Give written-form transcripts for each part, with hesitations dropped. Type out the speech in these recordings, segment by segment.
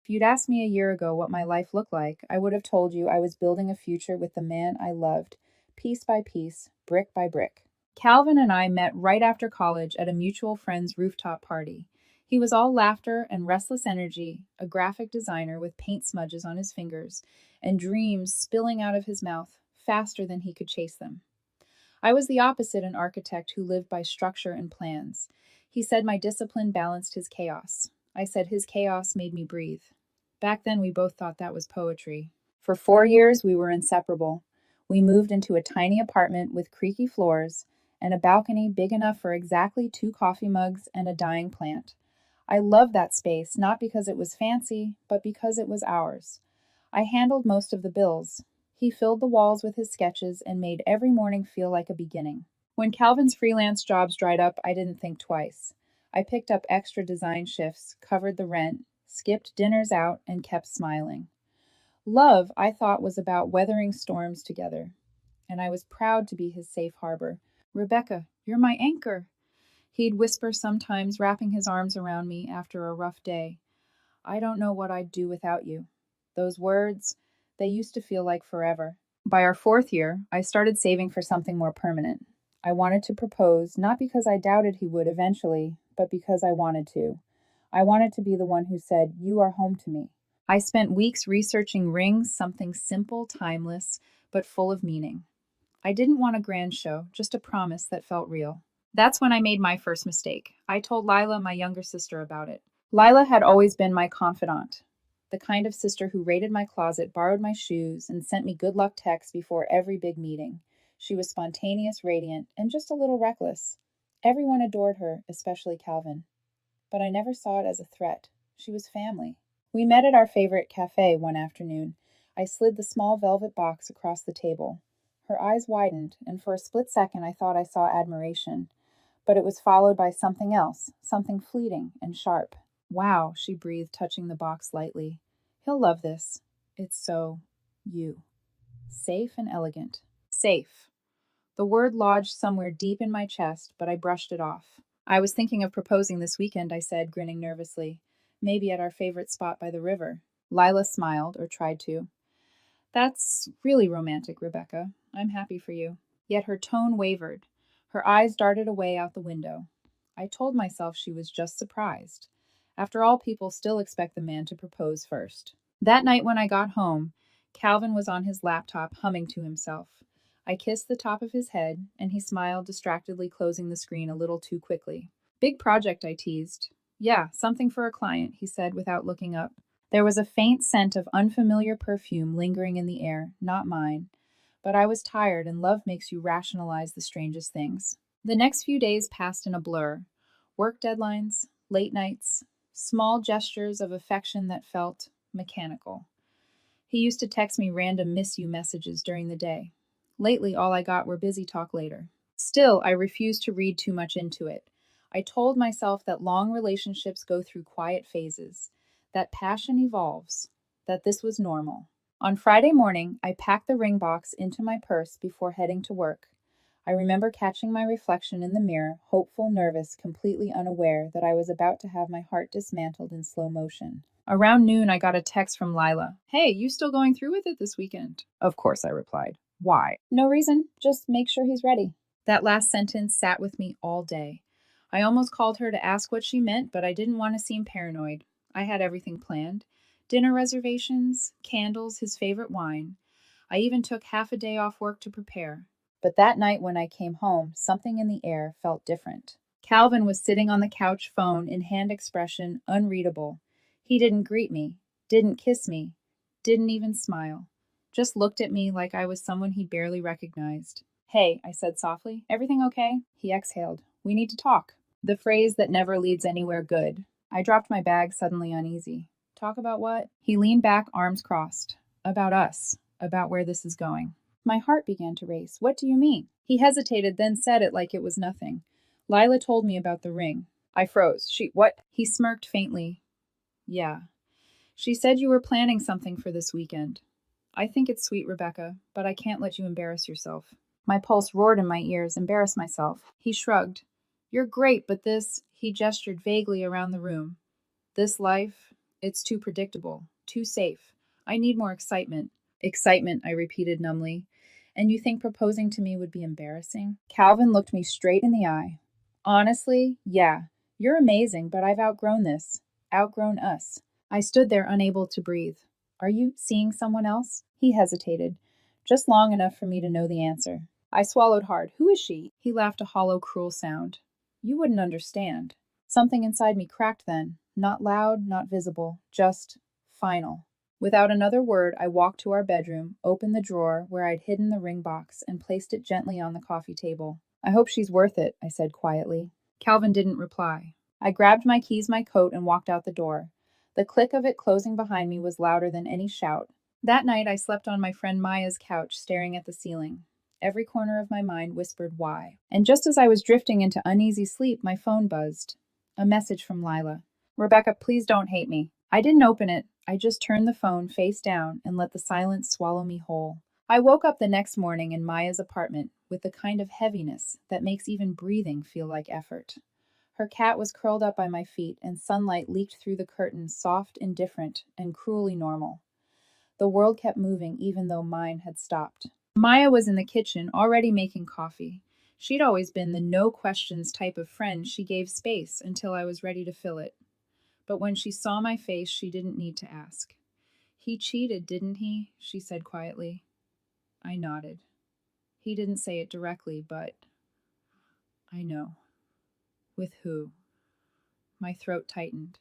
If you'd asked me a year ago what my life looked like, I would have told you I was building a future with the man I loved, piece by piece, brick by brick. Calvin and I met right after college at a mutual friend's rooftop party. He was all laughter and restless energy, a graphic designer with paint smudges on his fingers, and dreams spilling out of his mouth faster than he could chase them. I was the opposite, an architect who lived by structure and plans. He said my discipline balanced his chaos. I said his chaos made me breathe. Back then, we both thought that was poetry. For 4 years, we were inseparable. We moved into a tiny apartment with creaky floors and a balcony big enough for exactly 2 coffee mugs and a dying plant. I loved that space, not because it was fancy, but because it was ours. I handled most of the bills. He filled the walls with his sketches and made every morning feel like a beginning. When Calvin's freelance jobs dried up, I didn't think twice. I picked up extra design shifts, covered the rent, skipped dinners out, and kept smiling. Love, I thought, was about weathering storms together, and I was proud to be his safe harbor. "Rebecca, you're my anchor," he'd whisper sometimes, wrapping his arms around me after a rough day. "I don't know what I'd do without you." Those words, they used to feel like forever. By our 4th year, I started saving for something more permanent. I wanted to propose, not because I doubted he would eventually, but because I wanted to. I wanted to be the one who said, "You are home to me." I spent weeks researching rings, something simple, timeless, but full of meaning. I didn't want a grand show, just a promise that felt real. That's when I made my first mistake. I told Lila, my younger sister, about it. Lila had always been my confidant, the kind of sister who raided my closet, borrowed my shoes, and sent me good luck texts before every big meeting. She was spontaneous, radiant, and just a little reckless. Everyone adored her, especially Calvin. But I never saw it as a threat. She was family. We met at our favorite cafe one afternoon. I slid the small velvet box across the table. Her eyes widened, and for a split second I thought I saw admiration. But it was followed by something else, something fleeting and sharp. "Wow," she breathed, touching the box lightly. "He'll love this. It's so you. Safe and elegant." Safe. The word lodged somewhere deep in my chest, but I brushed it off. "I was thinking of proposing this weekend," I said, grinning nervously. "Maybe at our favorite spot by the river." Lila smiled, or tried to. "That's really romantic, Rebecca. I'm happy for you." Yet her tone wavered. Her eyes darted away out the window. I told myself she was just surprised. After all, people still expect the man to propose first. That night when I got home, Calvin was on his laptop humming to himself. I kissed the top of his head, and he smiled, distractedly closing the screen a little too quickly. "Big project," I teased. "Yeah, something for a client," he said without looking up. There was a faint scent of unfamiliar perfume lingering in the air, not mine. But I was tired, and love makes you rationalize the strangest things. The next few days passed in a blur. Work deadlines, late nights, small gestures of affection that felt mechanical. He used to text me random miss you messages during the day. Lately, all I got were busy talk later. Still, I refused to read too much into it. I told myself that long relationships go through quiet phases, that passion evolves, that this was normal. On Friday morning, I packed the ring box into my purse before heading to work. I remember catching my reflection in the mirror, hopeful, nervous, completely unaware that I was about to have my heart dismantled in slow motion. Around noon, I got a text from Lila. "Hey, you still going through with it this weekend?" "Of course," I replied. "Why?" "No reason. Just make sure he's ready." That last sentence sat with me all day. I almost called her to ask what she meant, but I didn't want to seem paranoid. I had everything planned. Dinner reservations, candles, his favorite wine. I even took half a day off work to prepare. But that night when I came home, something in the air felt different. Calvin was sitting on the couch, phone in hand, expression unreadable. He didn't greet me, didn't kiss me, didn't even smile. Just looked at me like I was someone he barely recognized. "Hey," I said softly, "everything okay?" He exhaled. "We need to talk." The phrase that never leads anywhere good. I dropped my bag, suddenly uneasy. "Talk about what?" He leaned back, arms crossed. "About us. About where this is going." My heart began to race. "What do you mean?" He hesitated, then said it like it was nothing. "Lila told me about the ring." I froze. What?" He smirked faintly. "Yeah. She said you were planning something for this weekend. I think it's sweet, Rebecca, but I can't let you embarrass yourself." My pulse roared in my ears. Embarrass myself. He shrugged. "You're great, but this," he gestured vaguely around the room. "This life, It's too predictable, too safe. I need more excitement. Excitement, I repeated numbly. And you think proposing to me would be embarrassing? Calvin looked me straight in the eye. Honestly, yeah. You're amazing, but I've outgrown this. Outgrown us. I stood there unable to breathe. Are you seeing someone else? He hesitated, just long enough for me to know the answer. I swallowed hard. Who is she? He laughed a hollow, cruel sound. You wouldn't understand. Something inside me cracked then. Not loud, not visible, just final. Without another word, I walked to our bedroom, opened the drawer where I'd hidden the ring box, and placed it gently on the coffee table. I hope she's worth it, I said quietly. Calvin didn't reply. I grabbed my keys, my coat, and walked out the door. The click of it closing behind me was louder than any shout. That night, I slept on my friend Maya's couch, staring at the ceiling. Every corner of my mind whispered why. And just as I was drifting into uneasy sleep, my phone buzzed. A message from Lila. Rebecca, please don't hate me. I didn't open it. I just turned the phone face down and let the silence swallow me whole. I woke up the next morning in Maya's apartment with the kind of heaviness that makes even breathing feel like effort. Her cat was curled up by my feet, and sunlight leaked through the curtains, soft, indifferent, and cruelly normal. The world kept moving even though mine had stopped. Maya was in the kitchen, already making coffee. She'd always been the no questions type of friend. She gave space until I was ready to fill it. But when she saw my face, she didn't need to ask. He cheated, didn't he? She said quietly. I nodded. He didn't say it directly, but I know. With who? My throat tightened.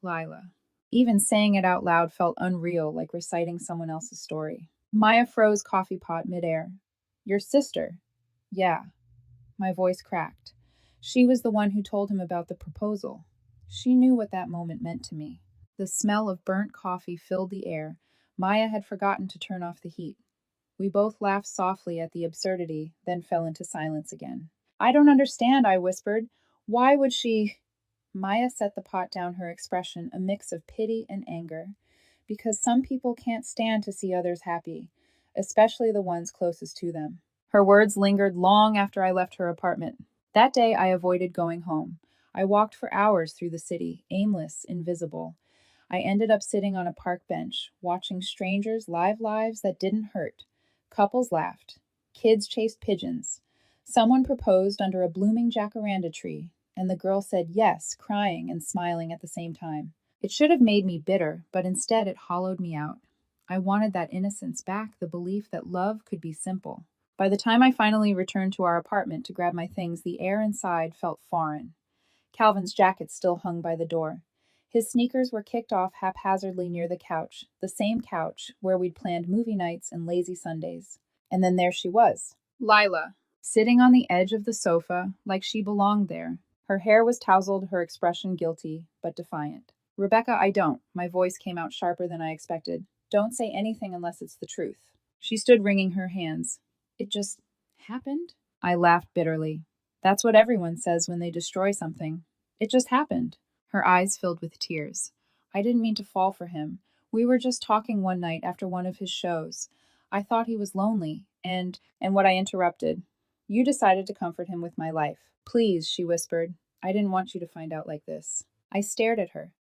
Lila. Even saying it out loud felt unreal, like reciting someone else's story. Maya froze coffee pot midair. Your sister? Yeah. My voice cracked. She was the one who told him about the proposal. She knew what that moment meant to me. The smell of burnt coffee filled the air. Maya had forgotten to turn off the heat. We both laughed softly at the absurdity, then fell into silence again. I don't understand, I whispered. Why would she? Maya set the pot down, her expression a mix of pity and anger. Because some people can't stand to see others happy, especially the ones closest to them. Her words lingered long after I left her apartment. That day I avoided going home. I walked for hours through the city, aimless, invisible. I ended up sitting on a park bench, watching strangers live lives that didn't hurt. Couples laughed. Kids chased pigeons. Someone proposed under a blooming jacaranda tree, and the girl said yes, crying and smiling at the same time. It should have made me bitter, but instead it hollowed me out. I wanted that innocence back, the belief that love could be simple. By the time I finally returned to our apartment to grab my things, the air inside felt foreign. Calvin's jacket still hung by the door. His sneakers were kicked off haphazardly near the couch, the same couch where we'd planned movie nights and lazy Sundays. And then there she was, Lila, sitting on the edge of the sofa like she belonged there. Her hair was tousled, her expression guilty, but defiant. Rebecca, I don't. My voice came out sharper than I expected. Don't say anything unless it's the truth. She stood wringing her hands. It just happened? I laughed bitterly. That's what everyone says when they destroy something. It just happened. Her eyes filled with tears. I didn't mean to fall for him. We were just talking one night after one of his shows. I thought he was lonely, and what I interrupted. You decided to comfort him with my life. Please, she whispered. I didn't want you to find out like this. I stared at her.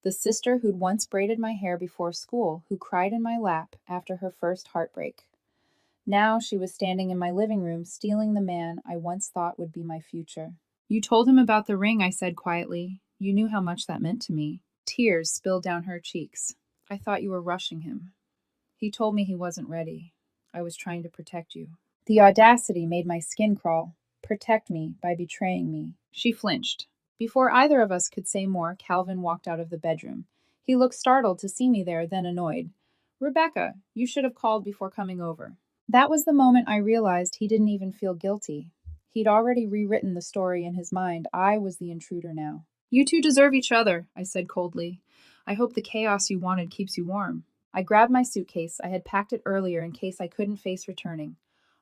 The sister who'd once braided my hair before school, who cried in my lap after her first heartbreak. Now she was standing in my living room, stealing the man I once thought would be my future. You told him about the ring, I said quietly. You knew how much that meant to me. Tears spilled down her cheeks. I thought you were rushing him. He told me he wasn't ready. I was trying to protect you. The audacity made my skin crawl. Protect me by betraying me. She flinched. Before either of us could say more, Calvin walked out of the bedroom. He looked startled to see me there, then annoyed. Rebecca, you should have called before coming over. That was the moment I realized he didn't even feel guilty. He'd already rewritten the story in his mind. I was the intruder now. You two deserve each other, I said coldly. I hope the chaos you wanted keeps you warm. I grabbed my suitcase. I had packed it earlier in case I couldn't face returning.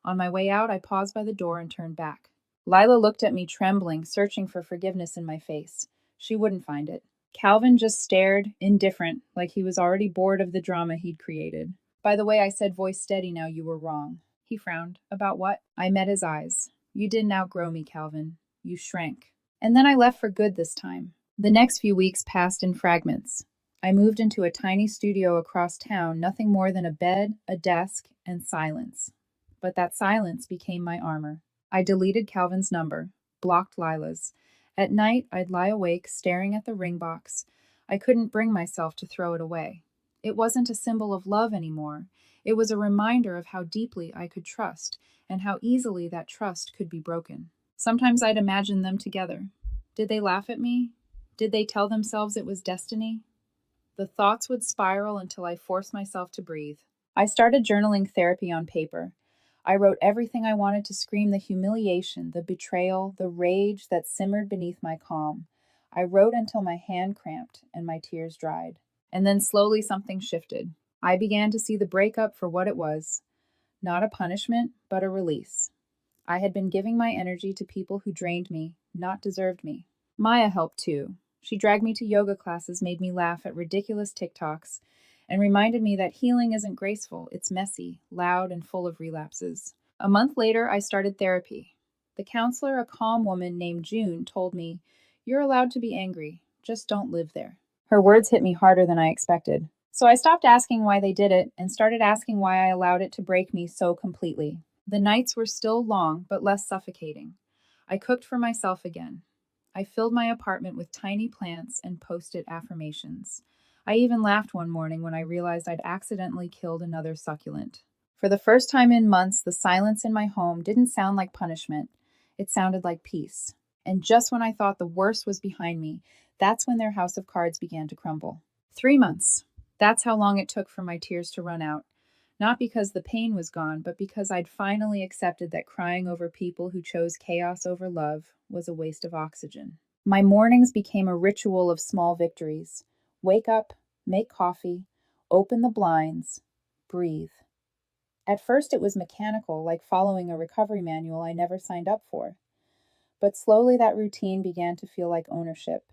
On my way out, I paused by the door and turned back. Lila looked at me trembling, searching for forgiveness in my face. She wouldn't find it. Calvin just stared, indifferent, like he was already bored of the drama he'd created. By the way, I said, voice steady now, you were wrong. He frowned. About what? I met his eyes. You didn't outgrow me, Calvin. You shrank. And then I left for good this time. The next few weeks passed in fragments. I moved into a tiny studio across town, nothing more than a bed, a desk, and silence. But that silence became my armor. I deleted Calvin's number, blocked Lila's. At night, I'd lie awake staring at the ring box. I couldn't bring myself to throw it away. It wasn't a symbol of love anymore. It was a reminder of how deeply I could trust and how easily that trust could be broken. Sometimes I'd imagine them together. Did they laugh at me? Did they tell themselves it was destiny? The thoughts would spiral until I forced myself to breathe. I started journaling therapy on paper. I wrote everything I wanted to scream: the humiliation, the betrayal, the rage that simmered beneath my calm. I wrote until my hand cramped and my tears dried. And then slowly something shifted. I began to see the breakup for what it was: not a punishment, but a release. I had been giving my energy to people who drained me, not deserved me. Maya helped too. She dragged me to yoga classes, made me laugh at ridiculous TikToks, and reminded me that healing isn't graceful, it's messy, loud, and full of relapses. A month later, I started therapy. The counselor, a calm woman named June, told me, "You're allowed to be angry, just don't live there." Her words hit me harder than I expected. So I stopped asking why they did it and started asking why I allowed it to break me so completely. The nights were still long, but less suffocating. I cooked for myself again. I filled my apartment with tiny plants and post-it affirmations. I even laughed one morning when I realized I'd accidentally killed another succulent. For the first time in months, the silence in my home didn't sound like punishment. It sounded like peace. And just when I thought the worst was behind me, that's when their house of cards began to crumble. 3 months. That's how long it took for my tears to run out. Not because the pain was gone, but because I'd finally accepted that crying over people who chose chaos over love was a waste of oxygen. My mornings became a ritual of small victories. Wake up, make coffee, open the blinds, breathe. At first, it was mechanical, like following a recovery manual I never signed up for. But slowly, that routine began to feel like ownership.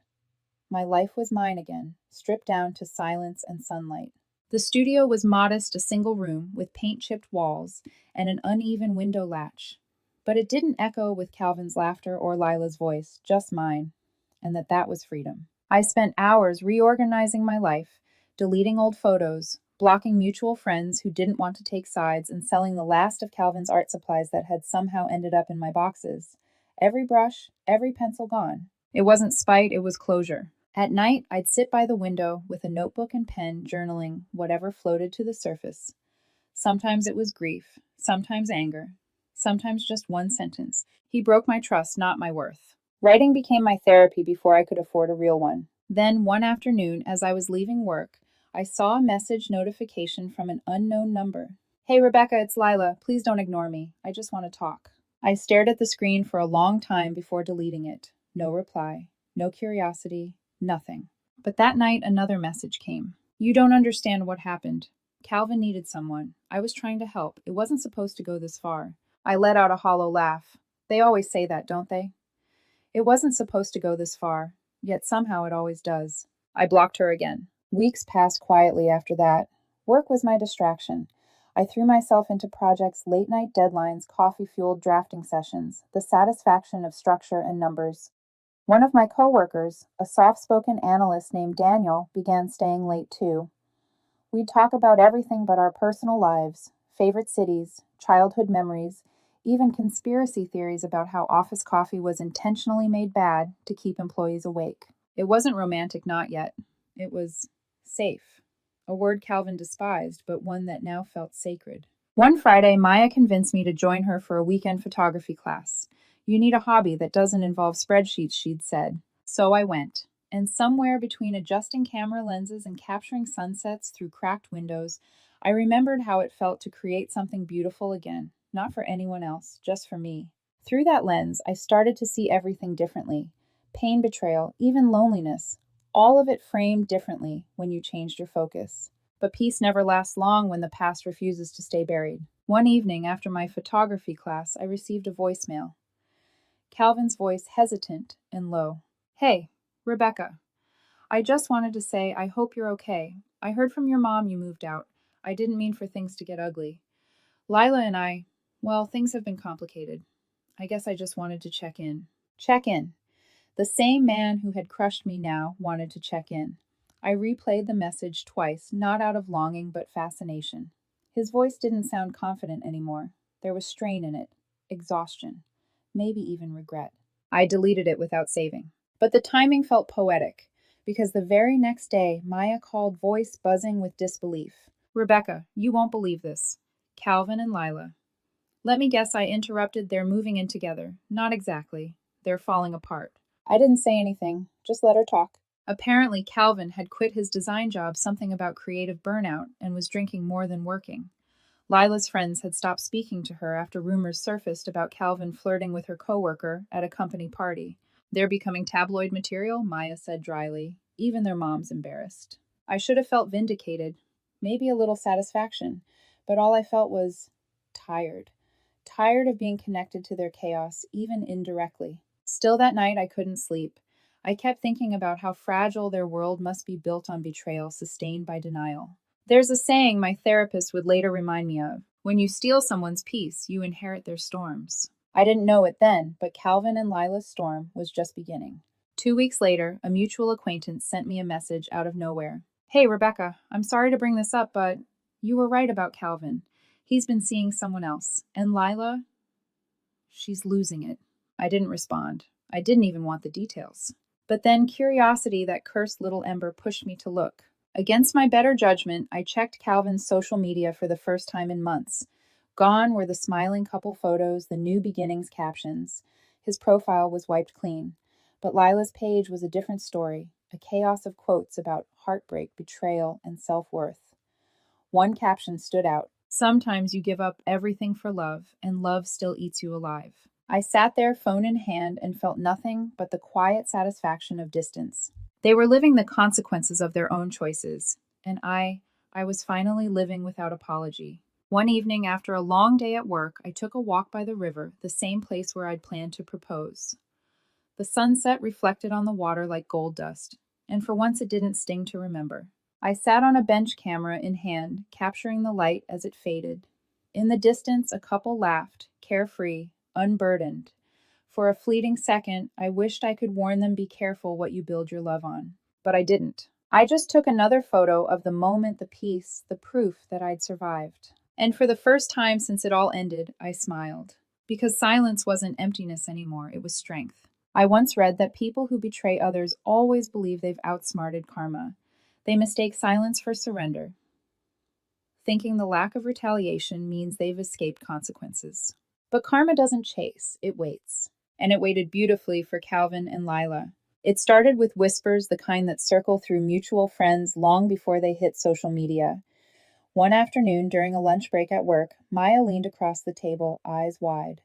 My life was mine again, stripped down to silence and sunlight. The studio was modest, a single room with paint-chipped walls and an uneven window latch. But it didn't echo with Calvin's laughter or Lila's voice, just mine, and that was freedom. I spent hours reorganizing my life, deleting old photos, blocking mutual friends who didn't want to take sides, and selling the last of Calvin's art supplies that had somehow ended up in my boxes. Every brush, every pencil gone. It wasn't spite, it was closure. At night, I'd sit by the window with a notebook and pen, journaling whatever floated to the surface. Sometimes it was grief, sometimes anger, sometimes just one sentence. He broke my trust, not my worth. Writing became my therapy before I could afford a real one. Then, one afternoon, as I was leaving work, I saw a message notification from an unknown number. "Hey, Rebecca, it's Lila. Please don't ignore me. I just want to talk." I stared at the screen for a long time before deleting it. No reply, no curiosity, nothing. But that night, another message came. "You don't understand what happened. Calvin needed someone. I was trying to help. It wasn't supposed to go this far." I let out a hollow laugh. They always say that, don't they? It wasn't supposed to go this far, yet somehow it always does. I blocked her again. Weeks passed quietly after that. Work was my distraction. I threw myself into projects, late night deadlines, coffee fueled drafting sessions, the satisfaction of structure and numbers. One of my coworkers, a soft spoken analyst named Daniel, began staying late too. We'd talk about everything but our personal lives, favorite cities, childhood memories, even conspiracy theories about how office coffee was intentionally made bad to keep employees awake. It wasn't romantic, not yet. It was safe. A word Calvin despised, but one that now felt sacred. One Friday, Maya convinced me to join her for a weekend photography class. "You need a hobby that doesn't involve spreadsheets," she'd said. So I went. And somewhere between adjusting camera lenses and capturing sunsets through cracked windows, I remembered how it felt to create something beautiful again, not for anyone else, just for me. Through that lens, I started to see everything differently. Pain, betrayal, even loneliness, all of it framed differently when you changed your focus. But peace never lasts long when the past refuses to stay buried. One evening after my photography class, I received a voicemail. Calvin's voice hesitant and low. "Hey, Rebecca. I just wanted to say I hope you're okay. I heard from your mom you moved out. I didn't mean for things to get ugly. Lila and well, things have been complicated. I guess I just wanted to check in." Check in. The same man who had crushed me now wanted to check in. I replayed the message twice, not out of longing but fascination. His voice didn't sound confident anymore. There was strain in it, exhaustion, maybe even regret. I deleted it without saving. But the timing felt poetic, because the very next day, Maya called, voice buzzing with disbelief. Rebecca, you won't believe this. Calvin and Lila. Let me guess, I interrupted their moving in together. Not exactly. They're falling apart. I didn't say anything, just let her talk. Apparently, Calvin had quit his design job, something about creative burnout, and was drinking more than working. Lila's friends had stopped speaking to her after rumors surfaced about Calvin flirting with her coworker at a company party. They're becoming tabloid material, Maya said dryly. Even their mom's embarrassed. I should have felt vindicated, maybe a little satisfaction, but all I felt was tired. Tired of being connected to their chaos, even indirectly. Still that night, I couldn't sleep. I kept thinking about how fragile their world must be built on betrayal sustained by denial. There's a saying my therapist would later remind me of. When you steal someone's peace, you inherit their storms. I didn't know it then, but Calvin and Lila's storm was just beginning. 2 weeks later, a mutual acquaintance sent me a message out of nowhere. Hey, Rebecca, I'm sorry to bring this up, but you were right about Calvin. He's been seeing someone else. And Lila, she's losing it. I didn't respond. I didn't even want the details. But then curiosity, that cursed little ember, pushed me to look. Against my better judgment, I checked Calvin's social media for the first time in months. Gone were the smiling couple photos, the new beginnings captions. His profile was wiped clean. But Lila's page was a different story, a chaos of quotes about heartbreak, betrayal, and self-worth. One caption stood out. Sometimes you give up everything for love, and love still eats you alive. I sat there, phone in hand, and felt nothing but the quiet satisfaction of distance. They were living the consequences of their own choices, and I was finally living without apology. One evening, after a long day at work, I took a walk by the river, the same place where I'd planned to propose. The sunset reflected on the water like gold dust, and for once it didn't sting to remember. I sat on a bench, camera in hand, capturing the light as it faded. In the distance, a couple laughed, carefree, unburdened. For a fleeting second, I wished I could warn them, be careful what you build your love on. But I didn't. I just took another photo of the moment, the peace, the proof that I'd survived. And for the first time since it all ended, I smiled. Because silence wasn't emptiness anymore, it was strength. I once read that people who betray others always believe they've outsmarted karma. They mistake silence for surrender, thinking the lack of retaliation means they've escaped consequences. But karma doesn't chase, it waits. And it waited beautifully for Calvin and Lila. It started with whispers, the kind that circle through mutual friends long before they hit social media. One afternoon, during a lunch break at work, Maya leaned across the table, eyes wide.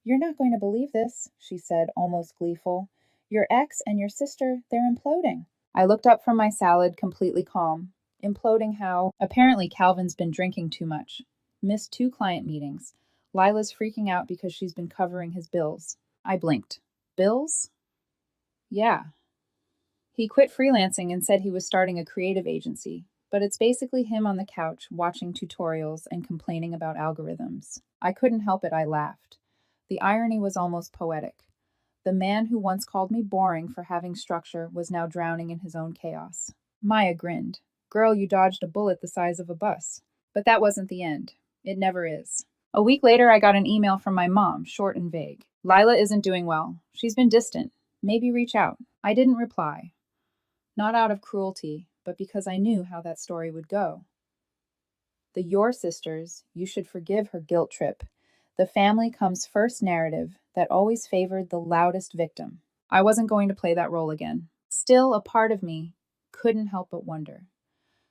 "You're not going to believe this," she said, almost gleeful. "Your ex and your sister, they're imploding." I looked up from my salad, completely calm. Imploding how? Apparently Calvin's been drinking too much. Missed 2 client meetings. Lila's freaking out because she's been covering his bills. I blinked. Bills? Yeah. He quit freelancing and said he was starting a creative agency, but it's basically him on the couch watching tutorials and complaining about algorithms. I couldn't help it, I laughed. The irony was almost poetic. The man who once called me boring for having structure was now drowning in his own chaos. Maya grinned. Girl, you dodged a bullet the size of a bus. But that wasn't the end. It never is. A week later, I got an email from my mom, short and vague. Lila isn't doing well. She's been distant. Maybe reach out. I didn't reply. Not out of cruelty, but because I knew how that story would go. The "your sisters, you should forgive her" guilt trip. The family comes first narrative that always favored the loudest victim. I wasn't going to play that role again. Still, a part of me couldn't help but wonder.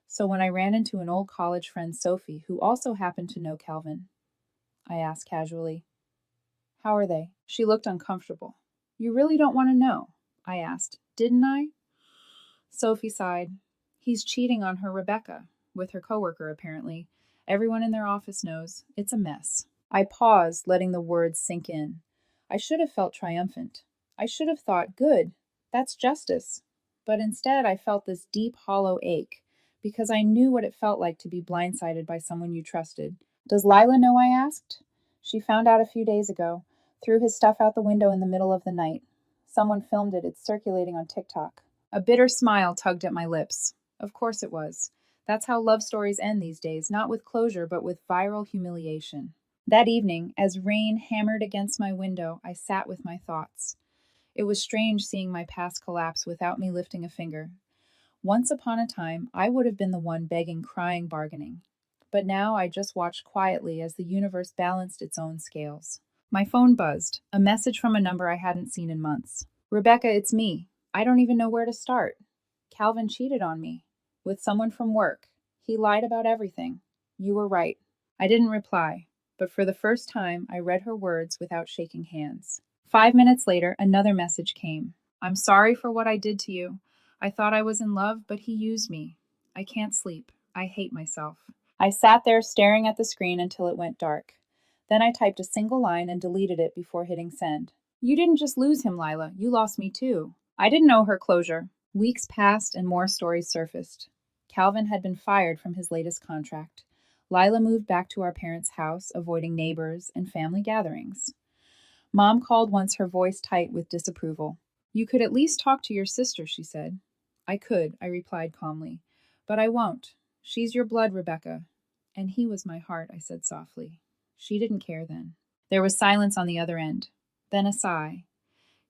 So when I ran into an old college friend, Sophie, who also happened to know Calvin, I asked casually, "How are they?" She looked uncomfortable. "You really don't want to know?" I asked. "Didn't I?" Sophie sighed. "He's cheating on her, Rebecca, with her coworker, apparently. Everyone in their office knows. It's a mess." I paused, letting the words sink in. I should have felt triumphant. I should have thought, good, that's justice. But instead, I felt this deep, hollow ache, because I knew what it felt like to be blindsided by someone you trusted. "Does Lila know?" I asked. "She found out a few days ago. Threw his stuff out the window in the middle of the night. Someone filmed it. It's circulating on TikTok. A bitter smile tugged at my lips. Of course it was. That's how love stories end these days, not with closure, but with viral humiliation. That evening, as rain hammered against my window, I sat with my thoughts. It was strange seeing my past collapse without me lifting a finger. Once upon a time, I would have been the one begging, crying, bargaining. But now I just watched quietly as the universe balanced its own scales. My phone buzzed, a message from a number I hadn't seen in months. Rebecca, it's me. I don't even know where to start. Calvin cheated on me. With someone from work. He lied about everything. You were right. I didn't reply, but for the first time, I read her words without shaking hands. 5 minutes later, another message came. I'm sorry for what I did to you. I thought I was in love, but he used me. I can't sleep. I hate myself. I sat there staring at the screen until it went dark. Then I typed a single line and deleted it before hitting send. You didn't just lose him, Lila. You lost me too. I didn't know her closure. Weeks passed and more stories surfaced. Calvin had been fired from his latest contract. Lila moved back to our parents' house, avoiding neighbors and family gatherings. Mom called once, her voice tight with disapproval. You could at least talk to your sister, she said. I could, I replied calmly. But I won't. She's your blood, Rebecca. And he was my heart, I said softly. She didn't care then. There was silence on the other end. Then a sigh.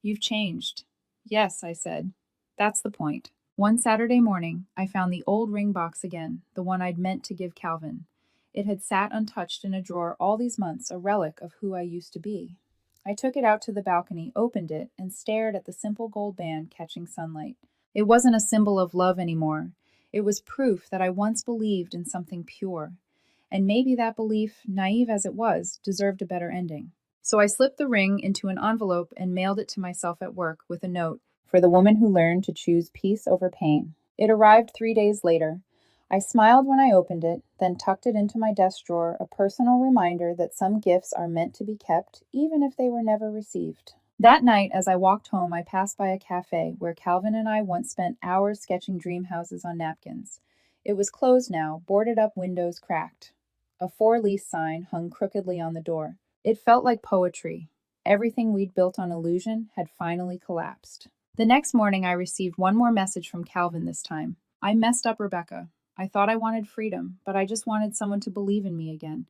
You've changed. Yes, I said. That's the point. One Saturday morning, I found the old ring box again, the one I'd meant to give Calvin. It had sat untouched in a drawer all these months, a relic of who I used to be. I took it out to the balcony, opened it, and stared at the simple gold band catching sunlight. It wasn't a symbol of love anymore. It was proof that I once believed in something pure. And maybe that belief, naive as it was, deserved a better ending. So I slipped the ring into an envelope and mailed it to myself at work with a note, for the woman who learned to choose peace over pain. It arrived 3 days later. I smiled when I opened it, then tucked it into my desk drawer, a personal reminder that some gifts are meant to be kept, even if they were never received. That night, as I walked home, I passed by a cafe where Calvin and I once spent hours sketching dream houses on napkins. It was closed now, boarded up, windows cracked. A for-lease sign hung crookedly on the door. It felt like poetry. Everything we'd built on illusion had finally collapsed. The next morning, I received one more message from Calvin this time. I messed up, Rebecca. I thought I wanted freedom, but I just wanted someone to believe in me again.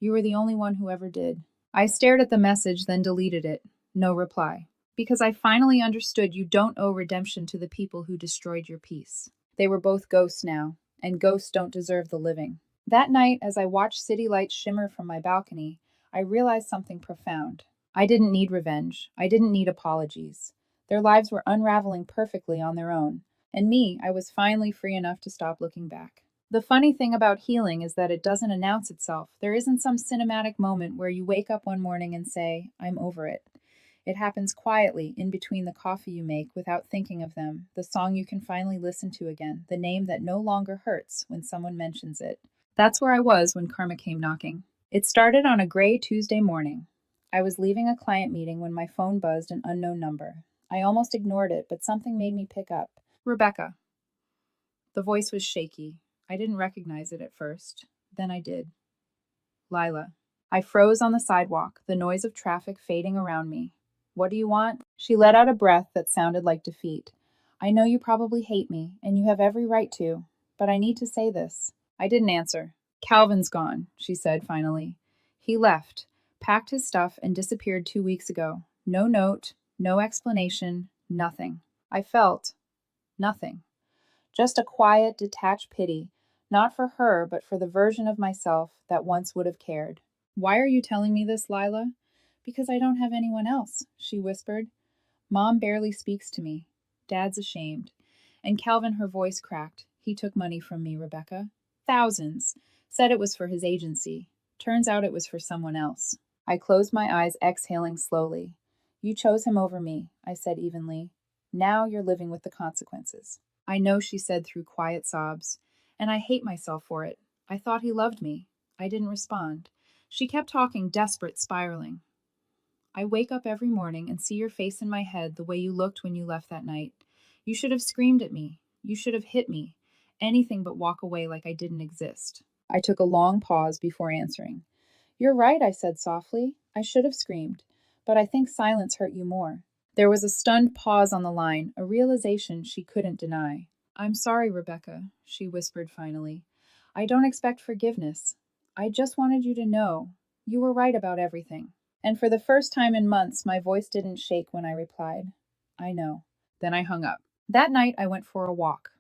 You were the only one who ever did. I stared at the message, then deleted it. No reply. Because I finally understood you don't owe redemption to the people who destroyed your peace. They were both ghosts now, and ghosts don't deserve the living. That night, as I watched city lights shimmer from my balcony, I realized something profound. I didn't need revenge. I didn't need apologies. Their lives were unraveling perfectly on their own. And me, I was finally free enough to stop looking back. The funny thing about healing is that it doesn't announce itself. There isn't some cinematic moment where you wake up one morning and say, I'm over it. It happens quietly, in between the coffee you make without thinking of them, the song you can finally listen to again, the name that no longer hurts when someone mentions it. That's where I was when karma came knocking. It started on a gray Tuesday morning. I was leaving a client meeting when my phone buzzed an unknown number. I almost ignored it, but something made me pick up. Rebecca. The voice was shaky. I didn't recognize it at first. Then I did. Lila. I froze on the sidewalk, the noise of traffic fading around me. What do you want? She let out a breath that sounded like defeat. I know you probably hate me, and you have every right to, but I need to say this. I didn't answer. Calvin's gone, she said finally. He left, packed his stuff, and disappeared 2 weeks ago. No note, no explanation, nothing. I felt nothing. Just a quiet, detached pity, not for her, but for the version of myself that once would have cared. Why are you telling me this, Lila? Because I don't have anyone else, she whispered. Mom barely speaks to me. Dad's ashamed. And Calvin, her voice cracked. He took money from me, Rebecca. Thousands. Said it was for his agency. Turns out it was for someone else. I closed my eyes, exhaling slowly. You chose him over me, I said evenly. Now you're living with the consequences. I know, she said through quiet sobs. And I hate myself for it. I thought he loved me. I didn't respond. She kept talking, desperate, spiraling. I wake up every morning and see your face in my head the way you looked when you left that night. You should have screamed at me. You should have hit me. Anything but walk away like I didn't exist. I took a long pause before answering. You're right, I said softly. I should have screamed. But I think silence hurt you more. There was a stunned pause on the line, a realization she couldn't deny. I'm sorry, Rebecca, she whispered finally. I don't expect forgiveness. I just wanted you to know you were right about everything. And for the first time in months, my voice didn't shake when I replied, I know. Then I hung up. That night, I went for a walk.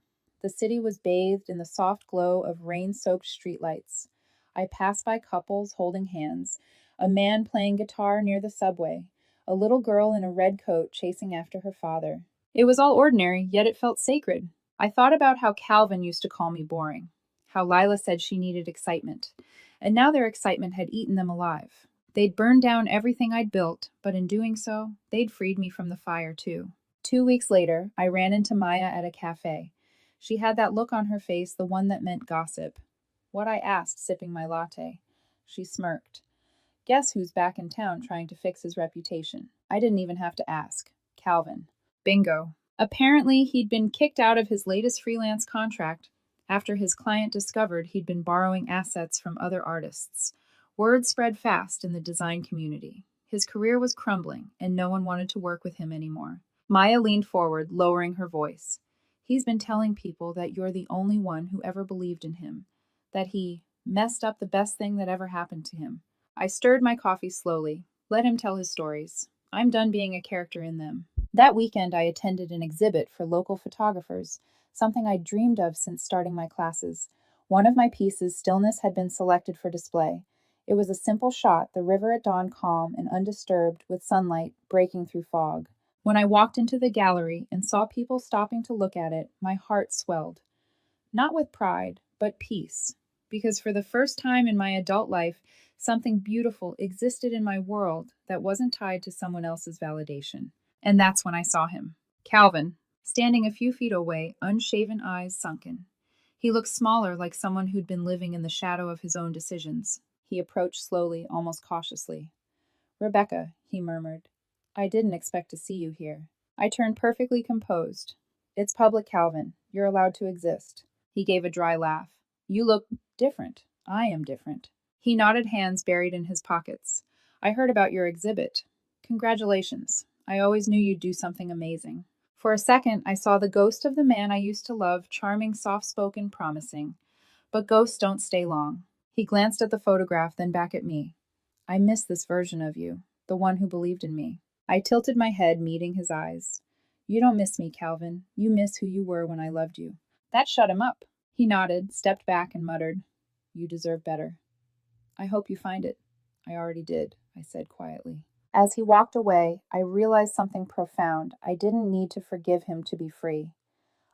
The city was bathed in the soft glow of rain-soaked streetlights. I passed by couples holding hands, a man playing guitar near the subway, a little girl in a red coat chasing after her father. It was all ordinary, yet it felt sacred. I thought about how Calvin used to call me boring, how Lila said she needed excitement, and now their excitement had eaten them alive. They'd burned down everything I'd built, but in doing so, they'd freed me from the fire too. 2 weeks later, I ran into Maya at a cafe. She had that look on her face, the one that meant gossip. What I asked, sipping my latte. She smirked. Guess who's back in town trying to fix his reputation? I didn't even have to ask. Calvin. Bingo. Apparently, he'd been kicked out of his latest freelance contract after his client discovered he'd been borrowing assets from other artists. Word spread fast in the design community. His career was crumbling, and no one wanted to work with him anymore. Maya leaned forward, lowering her voice. He's been telling people that you're the only one who ever believed in him, that he messed up the best thing that ever happened to him. I stirred my coffee slowly. Let him tell his stories. I'm done being a character in them. That weekend, I attended an exhibit for local photographers, something I'd dreamed of since starting my classes. One of my pieces, Stillness, had been selected for display. It was a simple shot, the river at dawn calm and undisturbed, with sunlight breaking through fog. When I walked into the gallery and saw people stopping to look at it, my heart swelled. Not with pride, but peace. Because for the first time in my adult life, something beautiful existed in my world that wasn't tied to someone else's validation. And that's when I saw him. Calvin, standing a few feet away, unshaven eyes sunken. He looked smaller, like someone who'd been living in the shadow of his own decisions. He approached slowly, almost cautiously. Rebecca, he murmured. I didn't expect to see you here. I turned perfectly composed. It's public, Calvin. You're allowed to exist. He gave a dry laugh. You look different. I am different. He nodded, hands buried in his pockets. I heard about your exhibit. Congratulations. I always knew you'd do something amazing. For a second, I saw the ghost of the man I used to love, charming, soft-spoken, promising. But ghosts don't stay long. He glanced at the photograph, then back at me. I miss this version of you, the one who believed in me. I tilted my head, meeting his eyes. You don't miss me, Calvin. You miss who you were when I loved you. That shut him up. He nodded, stepped back, and muttered, You deserve better. I hope you find it. I already did, I said quietly. As he walked away, I realized something profound. I didn't need to forgive him to be free.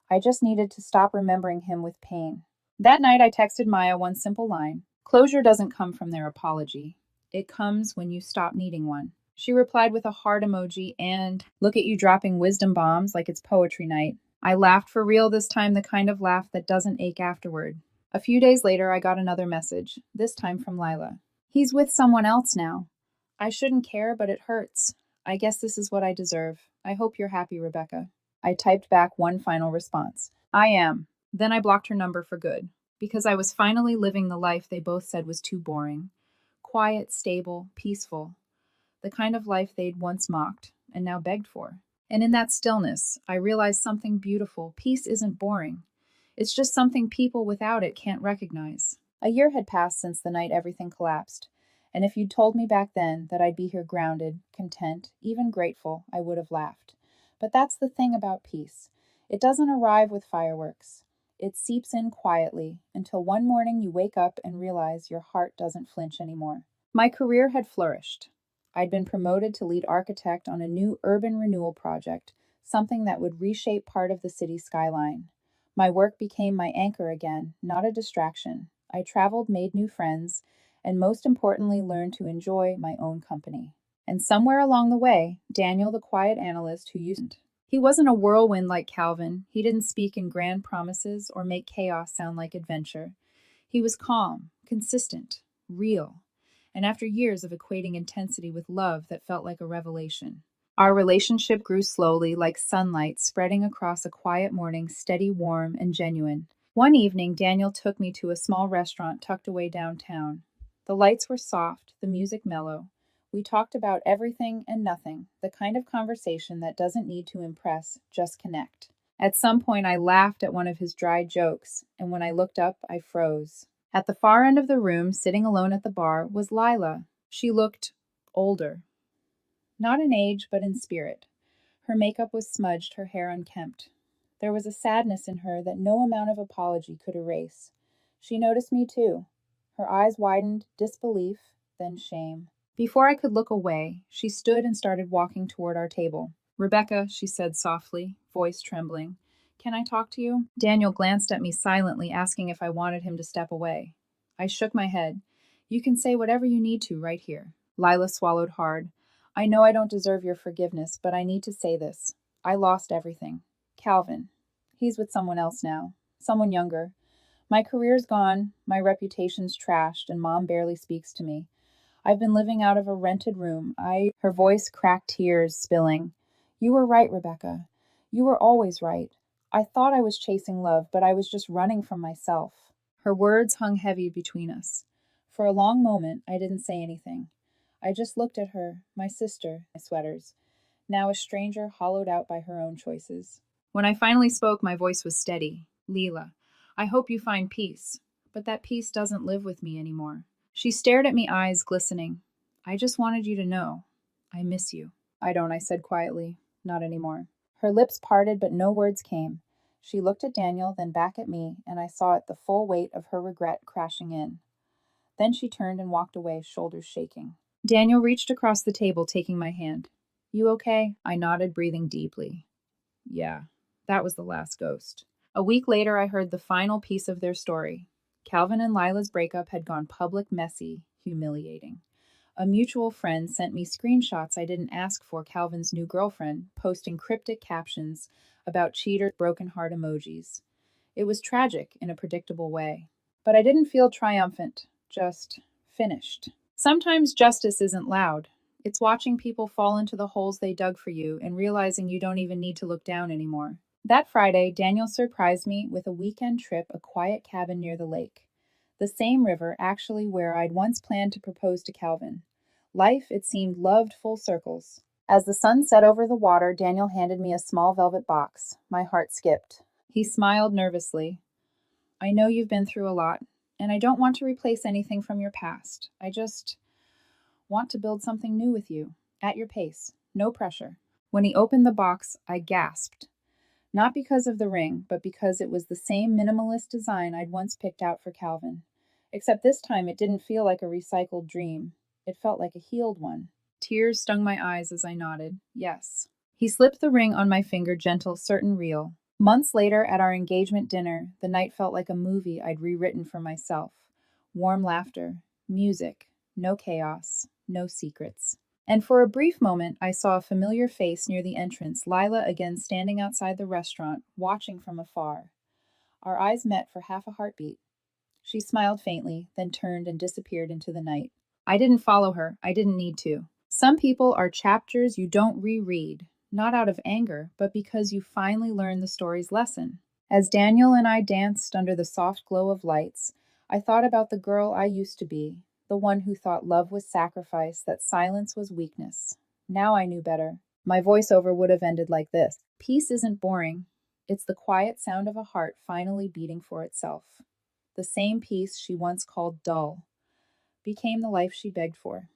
I just needed to stop remembering him with pain. That night, I texted Maya one simple line. Closure doesn't come from their apology. It comes when you stop needing one. She replied with a heart emoji and, look at you dropping wisdom bombs like it's poetry night. I laughed for real this time, the kind of laugh that doesn't ache afterward. A few days later, I got another message, this time from Lila. He's with someone else now. I shouldn't care, but it hurts. I guess this is what I deserve. I hope you're happy, Rebecca. I typed back one final response. I am. Then I blocked her number for good, because I was finally living the life they both said was too boring. Quiet, stable, peaceful. The kind of life they'd once mocked and now begged for. And in that stillness, I realized something beautiful. Peace isn't boring. It's just something people without it can't recognize. A year had passed since the night everything collapsed, and if you'd told me back then that I'd be here grounded, content, even grateful, I would have laughed. But that's the thing about peace. It doesn't arrive with fireworks. It seeps in quietly until one morning you wake up and realize your heart doesn't flinch anymore. My career had flourished. I'd been promoted to lead architect on a new urban renewal project, something that would reshape part of the city's skyline. My work became my anchor again, not a distraction. I traveled, made new friends, and most importantly, learned to enjoy my own company. And somewhere along the way, Daniel, the quiet analyst who used. He wasn't a whirlwind like Calvin. He didn't speak in grand promises or make chaos sound like adventure. He was calm, consistent, real. And after years of equating intensity with love that felt like a revelation. Our relationship grew slowly, like sunlight spreading across a quiet morning, steady, warm, and genuine. One evening, Daniel took me to a small restaurant tucked away downtown. The lights were soft, the music mellow. We talked about everything and nothing, the kind of conversation that doesn't need to impress, just connect. At some point, I laughed at one of his dry jokes, and when I looked up, I froze. At the far end of the room, sitting alone at the bar, was Lila. She looked older. Not in age, but in spirit. Her makeup was smudged, her hair unkempt. There was a sadness in her that no amount of apology could erase. She noticed me too. Her eyes widened, disbelief, then shame. Before I could look away, she stood and started walking toward our table. "Rebecca," she said softly, voice trembling, "can I talk to you?" Daniel glanced at me silently, asking if I wanted him to step away. I shook my head. "You can say whatever you need to right here." Lila swallowed hard. "I know I don't deserve your forgiveness, but I need to say this. I lost everything. Calvin. He's with someone else now. Someone younger. My career's gone, my reputation's trashed, and Mom barely speaks to me. I've been living out of a rented room. Her voice cracked, tears spilling. "You were right, Rebecca. You were always right. I thought I was chasing love, but I was just running from myself." Her words hung heavy between us. For a long moment, I didn't say anything. I just looked at her, my sister, my sweaters, now a stranger hollowed out by her own choices. When I finally spoke, my voice was steady. "Leela, I hope you find peace, but that peace doesn't live with me anymore." She stared at me, eyes glistening. "I just wanted you to know. I miss you." "I don't," I said quietly. "Not anymore." Her lips parted, but no words came. She looked at Daniel, then back at me, and I saw it the full weight of her regret crashing in. Then she turned and walked away, shoulders shaking. Daniel reached across the table, taking my hand. "You okay?" I nodded, breathing deeply. "Yeah, that was the last ghost." A week later, I heard the final piece of their story. Calvin and Lila's breakup had gone public, messy, humiliating. A mutual friend sent me screenshots I didn't ask for Calvin's new girlfriend, posting cryptic captions about cheater, broken heart emojis. It was tragic in a predictable way. But I didn't feel triumphant, just finished. Sometimes justice isn't loud. It's watching people fall into the holes they dug for you and realizing you don't even need to look down anymore. That Friday, Daniel surprised me with a weekend trip, a quiet cabin near the lake. The same river, actually, where I'd once planned to propose to Calvin. Life, it seemed, loved full circles. As the sun set over the water, Daniel handed me a small velvet box. My heart skipped. He smiled nervously. "I know you've been through a lot, and I don't want to replace anything from your past. I just want to build something new with you, at your pace, no pressure." When he opened the box, I gasped. Not because of the ring, but because it was the same minimalist design I'd once picked out for Calvin. Except this time it didn't feel like a recycled dream. It felt like a healed one. Tears stung my eyes as I nodded. Yes. He slipped the ring on my finger, gentle, certain, real. Months later, at our engagement dinner, the night felt like a movie I'd rewritten for myself. Warm laughter, music, no chaos, no secrets. And for a brief moment, I saw a familiar face near the entrance, Lila again standing outside the restaurant, watching from afar. Our eyes met for half a heartbeat. She smiled faintly, then turned and disappeared into the night. I didn't follow her. I didn't need to. Some people are chapters you don't reread, not out of anger, but because you finally learned the story's lesson. As Daniel and I danced under the soft glow of lights, I thought about the girl I used to be, the one who thought love was sacrifice, that silence was weakness. Now I knew better. My voiceover would have ended like this. Peace isn't boring. It's the quiet sound of a heart finally beating for itself. The same peace she once called dull became the life she begged for.